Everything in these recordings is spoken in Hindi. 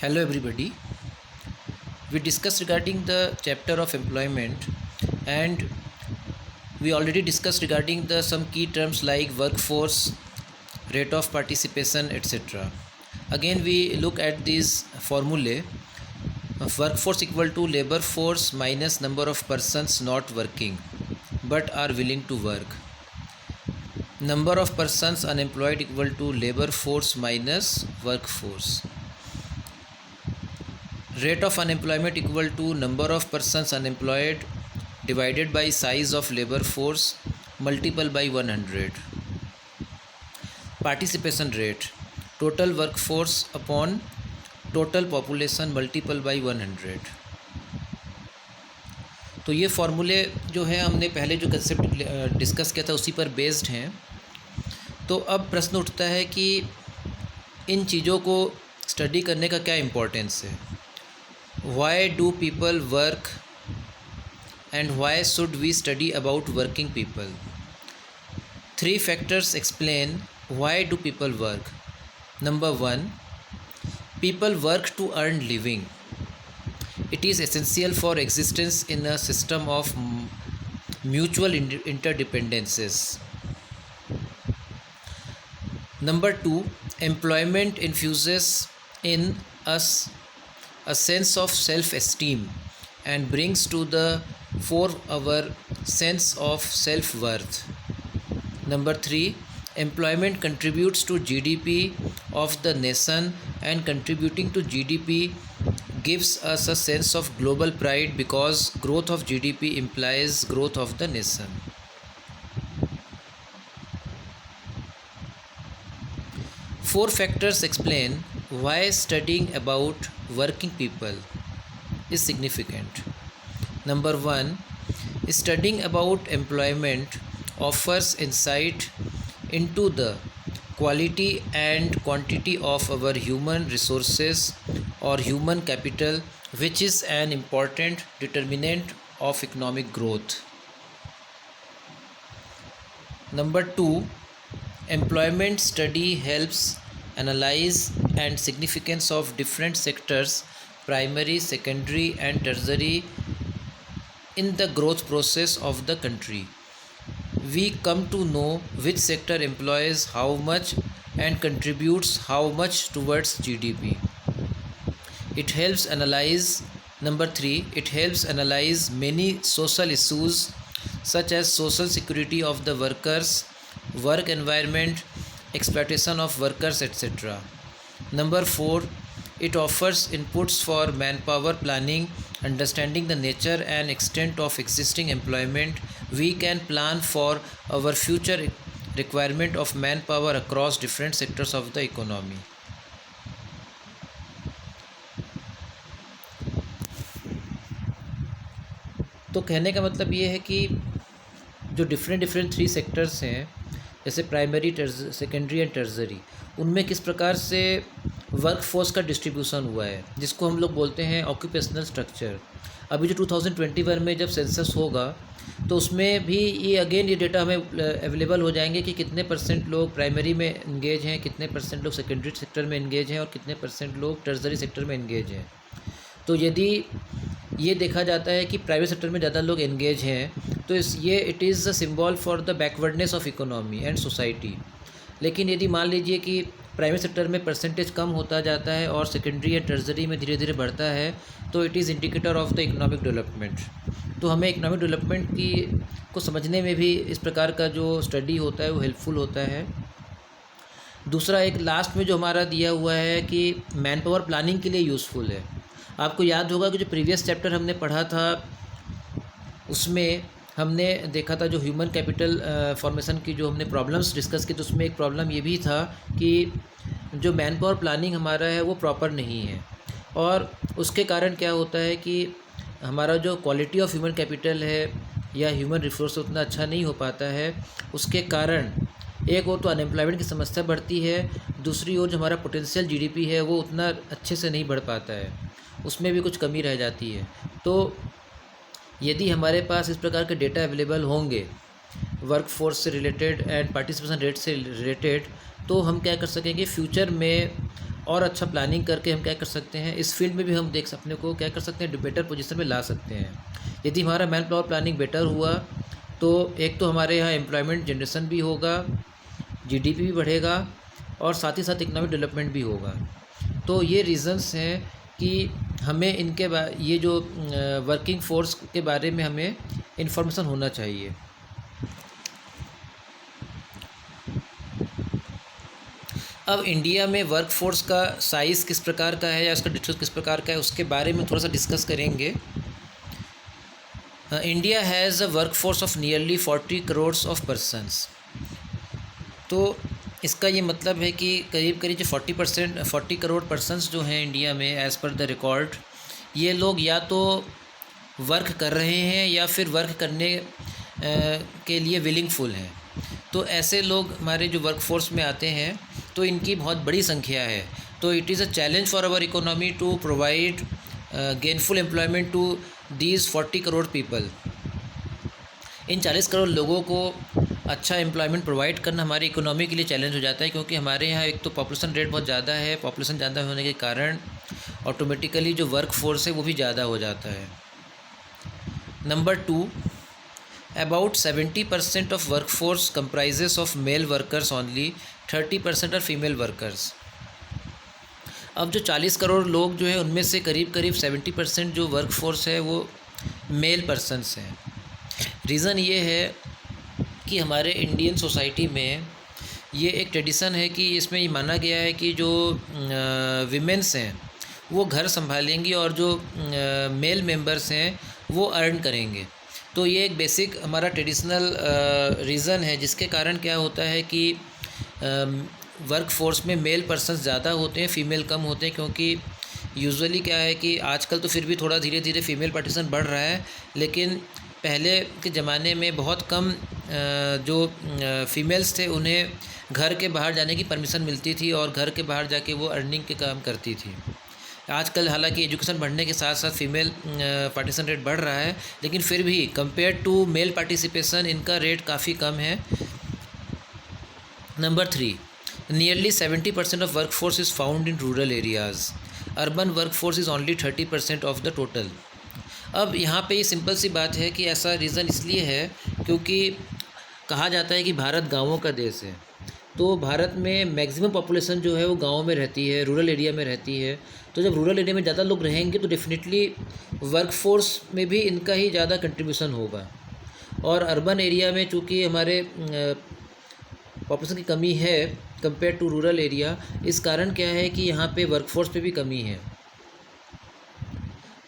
Hello everybody. We discussed regarding the chapter of employment, and we already discussed regarding the some key terms like workforce, rate of participation, etc. Again we look at these formulae of workforce equal to labor force minus number of persons not working but are willing to work. Number of persons unemployed equal to labor force minus workforce. Rate of unemployment equal to number of persons unemployed divided by size of labor force multiple by 100. Participation rate total workforce upon total population multiple by 100. तो ये फार्मूले जो है हमने पहले जो कंसेप्ट डिस्कस किया था उसी पर बेस्ड हैं। तो अब प्रश्न उठता है कि इन चीज़ों को स्टडी करने का क्या इम्पोर्टेंस है। Why do people work and why should we study about working people? 3 factors explain why do people work. Number 1, people work to earn living. It is essential for existence in a system of mutual interdependencies. Number 2, employment infuses in us a sense of self-esteem and brings to the fore our sense of self-worth. Number 3, employment contributes to GDP of the nation, and contributing to GDP gives us a sense of global pride because growth of GDP implies growth of the nation. Four factors explain why studying about working people is significant. Number 1, studying about employment offers insight into the quality and quantity of our human resources or human capital, which is an important determinant of economic growth. Number 2, employment study helps analyze and significance of different sectors, primary, secondary and tertiary, in the growth process of the country. We come to know which sector employs how much and contributes how much towards GDP. It helps analyze. Number 3, it helps analyze many social issues such as social security of the workers, work environment, exploitation of workers, etc. Number 4, it offers inputs for manpower planning. Understanding the nature and extent of existing employment, we can plan for our future requirement of manpower across different sectors of the economy. तो कहने का मतलब ये है कि जो डिफरेंट 3 सेक्टर्स हैं, जैसे प्राइमरी, सेकेंडरी एंड टर्जरी, उनमें किस प्रकार से वर्कफोर्स का डिस्ट्रीब्यूशन हुआ है, जिसको हम लोग बोलते हैं ऑक्यूपेशनल स्ट्रक्चर। अभी जो 2021 में जब सेंसस होगा तो उसमें भी ये डेटा हमें अवेलेबल हो जाएंगे कि कितने % लोग प्राइमरी में इंगेज हैं, कितने % लोग सेकेंडरी सेक्टर में इंगेज हैं और कितने % लोग टर्जरी सेक्टर में इंगेज हैं। तो यदि ये देखा जाता है कि प्राइवेट सेक्टर में ज़्यादा लोग एंगेज हैं तो it is a symbol for the backwardness of economy and society. लेकिन यदि मान लीजिए कि प्राइवेट सेक्टर में % कम होता जाता है और सेकेंडरी या टर्जरी में धीरे धीरे बढ़ता है तो it is indicator of the economic development. तो हमें इकोनॉमिक डेवलपमेंट को समझने में भी इस प्रकार का जो स्टडी होता है वो हेल्पफुल होता है। दूसरा, एक लास्ट में जो हमारा दिया हुआ है कि मैन पावर प्लानिंग के लिए यूज़फुल है। आपको याद होगा कि जो प्रीवियस चैप्टर हमने पढ़ा था उसमें हमने देखा था जो ह्यूमन कैपिटल फॉर्मेशन की जो हमने प्रॉब्लम्स डिस्कस की, तो उसमें एक प्रॉब्लम ये भी था कि जो मैन पावर प्लानिंग हमारा है वो प्रॉपर नहीं है और उसके कारण क्या होता है कि हमारा जो क्वालिटी ऑफ ह्यूमन कैपिटल है या ह्यूमन रिसोर्स उतना अच्छा नहीं हो पाता है। उसके कारण एक और तो अनएम्प्लॉयमेंट की समस्या बढ़ती है, दूसरी ओर जो हमारा पोटेंशियल जीडीपी है वो उतना अच्छे से नहीं बढ़ पाता है, उसमें भी कुछ कमी रह जाती है। तो यदि हमारे पास इस प्रकार के डेटा अवेलेबल होंगे वर्कफोर्स से रिलेटेड एंड पार्टिसिपेशन रेट से रिलेटेड, तो हम क्या कर सकेंगे, फ्यूचर में और अच्छा प्लानिंग करके हम क्या कर सकते हैं, इस फील्ड में भी हम देख अपने को क्या कर सकते हैं, बेटर पोजीशन में ला सकते हैं। यदि हमारा मैन पावर प्लानिंग बेटर हुआ तो एक तो हमारे यहाँ एम्प्लॉयमेंट जनरेशन भी होगा, जीडीपी भी बढ़ेगा और साथ ही साथ इकोनॉमिक डेवलपमेंट भी होगा। तो ये रीज़न्स हैं कि हमें इनके ये जो वर्किंग फोर्स के बारे में हमें इन्फॉर्मेशन होना चाहिए। अब इंडिया में वर्क फोर्स का साइज़ किस प्रकार का है या उसका डिस्ट्रीब्यूशन किस प्रकार का है, उसके बारे में थोड़ा सा डिस्कस करेंगे। India has a work force of nearly 40 crore of persons. तो इसका ये मतलब है कि करीब करीब जो 40 करोड़ पर्सनस जो हैं इंडिया में एज़ पर द रिकॉर्ड, ये लोग या तो वर्क कर रहे हैं या फिर वर्क करने के लिए विलिंगफुल हैं। तो ऐसे लोग हमारे जो वर्क फोर्स में आते हैं तो इनकी बहुत बड़ी संख्या है। तो it is a challenge for our economy to provide gainful employment to these 40 crore people. इन 40 करोड़ लोगों को अच्छा एम्प्लॉयमेंट प्रोवाइड करना हमारी इकोनॉमी के लिए चैलेंज हो जाता है, क्योंकि हमारे यहाँ एक तो पॉपुलेशन रेट बहुत ज़्यादा है। पॉपुलेशन ज़्यादा होने के कारण ऑटोमेटिकली जो वर्क फोर्स है वो भी ज़्यादा हो जाता है। Number 2, about 70% of work force comprises of male workers only, 30% are female workers. अब जो 40 करोड़ लोग जो है उनमें से करीब करीब 70% जो वर्क फोर्स है वो मेल पर्सनस हैं। रीज़न ये है कि हमारे इंडियन सोसाइटी में ये एक ट्रेडिशन है कि इसमें ये माना गया है कि जो विमेंस हैं वो घर संभालेंगी और जो मेल मेंबर्स हैं वो अर्न करेंगे। तो ये एक बेसिक हमारा ट्रेडिशनल रीज़न है, जिसके कारण क्या होता है कि वर्क फोर्स में मेल पर्सन्स ज़्यादा होते हैं, फ़ीमेल कम होते हैं। क्योंकि यूजुअली क्या है कि आजकल तो फिर भी थोड़ा धीरे धीरे फीमेल पार्टिशन बढ़ रहा है, लेकिन पहले के ज़माने में बहुत कम जो फीमेल्स थे उन्हें घर के बाहर जाने की परमिशन मिलती थी और घर के बाहर जाके वो अर्निंग के काम करती थी। आजकल हालांकि एजुकेशन बढ़ने के साथ साथ फीमेल पार्टिशन रेट बढ़ रहा है, लेकिन फिर भी कंपेयर टू मेल पार्टिसिपेशन इनका रेट काफ़ी कम है। Number 3, nearly 70% of work force is found in rural areas. Urban work force is only 30% of the total. अब यहाँ पे ये सिंपल सी बात है कि ऐसा रीज़न इसलिए है क्योंकि कहा जाता है कि भारत गाँवों का देश है। तो भारत में मैक्सिमम पॉपुलेशन जो है वो गाँव में रहती है, रूरल एरिया में रहती है। तो जब रूरल एरिया में ज़्यादा लोग रहेंगे तो डेफिनेटली वर्क फोर्स में भी इनका ही ज़्यादा कंट्रीब्यूशन होगा। और अर्बन एरिया में चूँकि हमारे पॉपुलेशन की कमी है कंपेयर टू रूरल एरिया, इस कारण क्या है कि यहाँ पे वर्क फोर्स पे भी कमी है।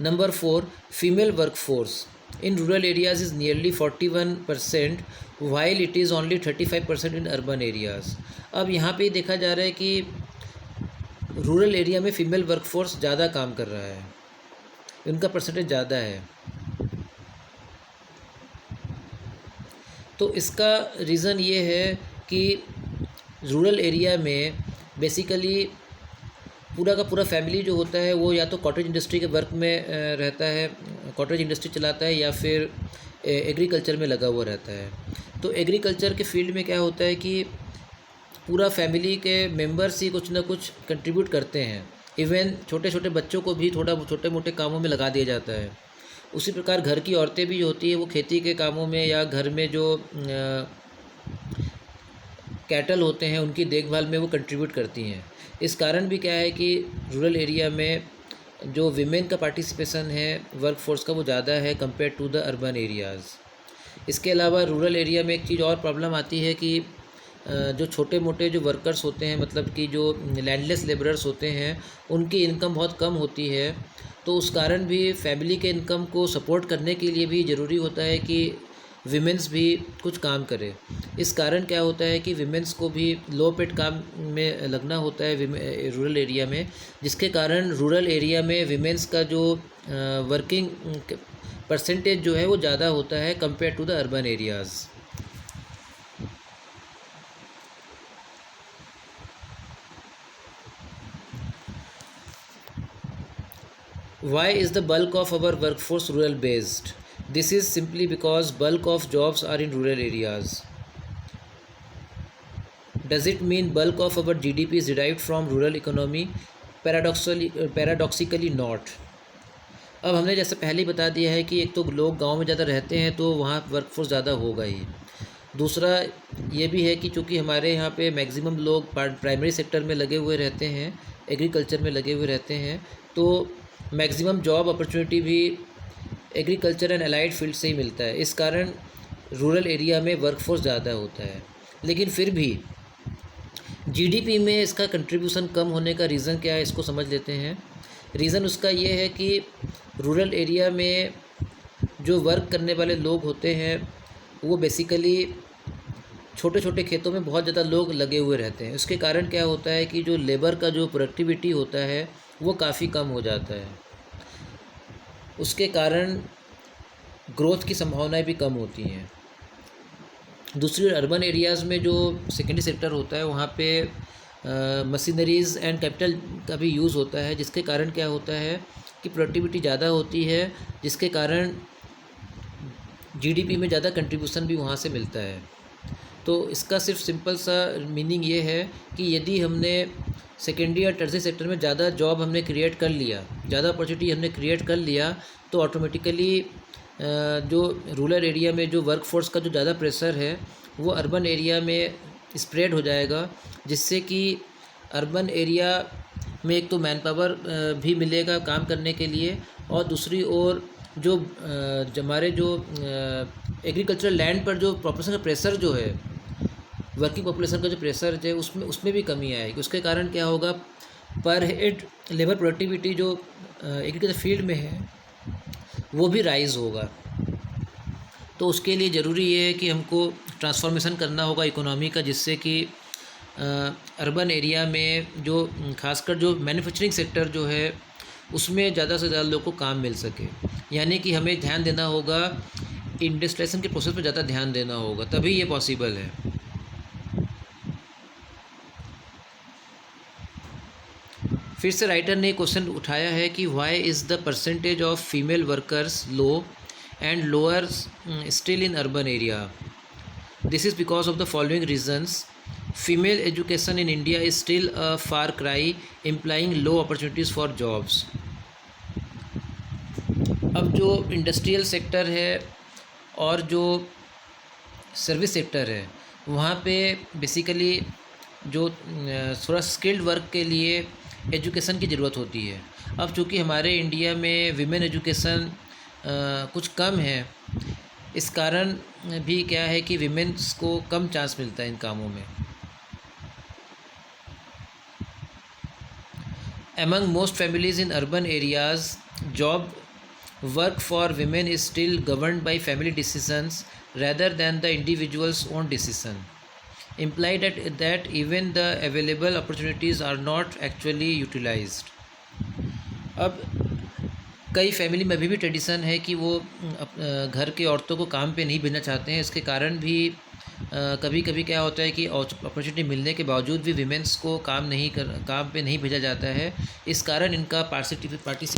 Number 4, female work force in rural areas is nearly 41% while it is only 35% in urban areas. अब यहाँ पे देखा जा रहा है कि रूरल एरिया में फ़ीमेल वर्क फोर्स ज़्यादा काम कर रहा है, उनका परसेंटेज ज़्यादा है। तो इसका रीज़न ये है कि रूरल एरिया में बेसिकली पूरा का पूरा फैमिली जो होता है वो या तो कॉटेज इंडस्ट्री के वर्क में रहता है, कॉटेज इंडस्ट्री चलाता है, या फिर एग्रीकल्चर में लगा हुआ रहता है। तो एग्रीकल्चर के फील्ड में क्या होता है कि पूरा फैमिली के मेंबर्स ही कुछ ना कुछ कंट्रीब्यूट करते हैं। इवन छोटे छोटे बच्चों को भी थोड़ा छोटे मोटे कामों में लगा दिया जाता है। उसी प्रकार घर की औरतें भी होती है वो खेती के कामों में या घर में जो कैटल होते हैं उनकी देखभाल में वो कंट्रीब्यूट करती हैं। इस कारण भी क्या है कि रूरल एरिया में जो विमेन का पार्टिसिपेशन है वर्क फोर्स का वो ज़्यादा है compare to the urban areas. इसके अलावा रूरल एरिया में एक चीज़ और प्रॉब्लम आती है कि जो छोटे मोटे जो वर्कर्स होते हैं, मतलब कि जो लैंडलेस लेबरर्स होते हैं, उनकी इनकम बहुत कम होती है। तो उस कारण भी फैमिली के इनकम को सपोर्ट करने के लिए भी ज़रूरी होता है कि विमेंस भी कुछ काम करे। इस कारण क्या होता है कि विमेंस को भी लो पेड काम में लगना होता है रूरल एरिया में, जिसके कारण रूरल एरिया में विमेंस का जो वर्किंग परसेंटेज जो है वो ज़्यादा होता है compare to the urban areas. Why is the bulk of our workforce rural based? This is simply because bulk of jobs are in rural areas. Does it mean bulk of our GDP is derived from rural economy? Paradoxically not. अब हमने जैसे पहले ही बता दिया है कि एक तो लोग गांव में ज़्यादा रहते हैं तो वहाँ वर्कफोर्स ज़्यादा होगा ही। दूसरा ये भी है कि चूँकि हमारे यहाँ पे मैक्सिमम लोग प्राइमरी सेक्टर में लगे हुए रहते हैं, एग्रीकल्चर में लगे हुए रहते हैं, तो मैक्सिमम जॉब अपॉर्चुनिटी भी एग्रीकल्चर एंड अलाइड फील्ड से ही मिलता है। इस कारण रूरल एरिया में वर्कफोर्स ज़्यादा होता है। लेकिन फिर भी GDP में इसका कंट्रीब्यूशन कम होने का रीज़न क्या है, इसको समझ लेते हैं। रीज़न उसका ये है कि रूरल एरिया में जो वर्क करने वाले लोग होते हैं वो बेसिकली छोटे छोटे खेतों में बहुत ज़्यादा लोग लगे हुए रहते हैं। उसके कारण क्या होता है कि जो लेबर का जो प्रोडक्टिविटी होता है वो काफ़ी कम हो जाता है। उसके कारण ग्रोथ की संभावनाएं भी कम होती हैं। दूसरी ओर अर्बन एरियाज़ में जो सेकेंडरी सेक्टर होता है वहाँ पे मशीनरीज़ एंड कैपिटल का भी यूज़ होता है, जिसके कारण क्या होता है कि प्रोडक्टिविटी ज़्यादा होती है, जिसके कारण GDP में ज़्यादा कंट्रीब्यूशन भी वहाँ से मिलता है। तो इसका सिर्फ सिंपल सा मीनिंग ये है कि यदि हमने सेकेंडरी या टर्सरी सेक्टर में ज़्यादा जॉब हमने क्रिएट कर लिया, ज़्यादा अपॉर्चुनिटी हमने क्रिएट कर लिया, तो ऑटोमेटिकली जो रूरल एरिया में जो वर्कफोर्स का जो ज़्यादा प्रेशर है वो अर्बन एरिया में स्प्रेड हो जाएगा, जिससे कि अर्बन एरिया में एक तो मैन पावर भी मिलेगा काम करने के लिए, और दूसरी ओर जो हमारे जो एग्रीकल्चरल लैंड पर जो पॉपुलेशन का प्रेशर जो है, वर्किंग पॉपुलेशन का जो प्रेशर है उसमें भी कमी आएगी। उसके कारण क्या होगा, पर हेड लेबर प्रोडक्टिविटी जो एग्रीकल्चर फील्ड में है वो भी राइज़ होगा। तो उसके लिए ज़रूरी ये है कि हमको ट्रांसफॉर्मेशन करना होगा इकोनॉमी का, जिससे कि अर्बन एरिया में जो खासकर जो मैन्युफैक्चरिंग सेक्टर जो है उसमें ज़्यादा से ज़्यादा लोगों को काम मिल सके। यानी कि हमें ध्यान देना होगा, इंडस्ट्रियलाइजेशन के प्रोसेस पर ज़्यादा ध्यान देना होगा, तभी ये पॉसिबल है। फिर से राइटर ने क्वेश्चन उठाया है कि why is the percentage of female workers low and lower still in urban area? This is because of the following reasons. Female education in India is still a far cry, implying low opportunities for jobs. अब जो इंडस्ट्रियल सेक्टर है और जो सर्विस सेक्टर है वहाँ पे बेसिकली जो थोड़ा स्किल्ड वर्क के लिए एजुकेशन की ज़रूरत होती है। अब चूँकि हमारे इंडिया में विमेन एजुकेशन कुछ कम है, इस कारण भी क्या है कि विमेंस को कम चांस मिलता है इन कामों में। Among most families in urban areas, job work for women is still governed by family decisions rather than the individual's own decision, implied that even the available opportunities are not actually utilized. अब कई फैमिली में अभी भी ट्रेडिशन है कि वो घर की औरतों को काम पे नहीं भेजना चाहते हैं। इसके कारण भी कभी कभी क्या होता है कि अपॉर्चुनिटी मिलने के बावजूद भी विमेंस को काम पे नहीं भेजा जाता है। इस कारण इनका पार्टिसिपेशन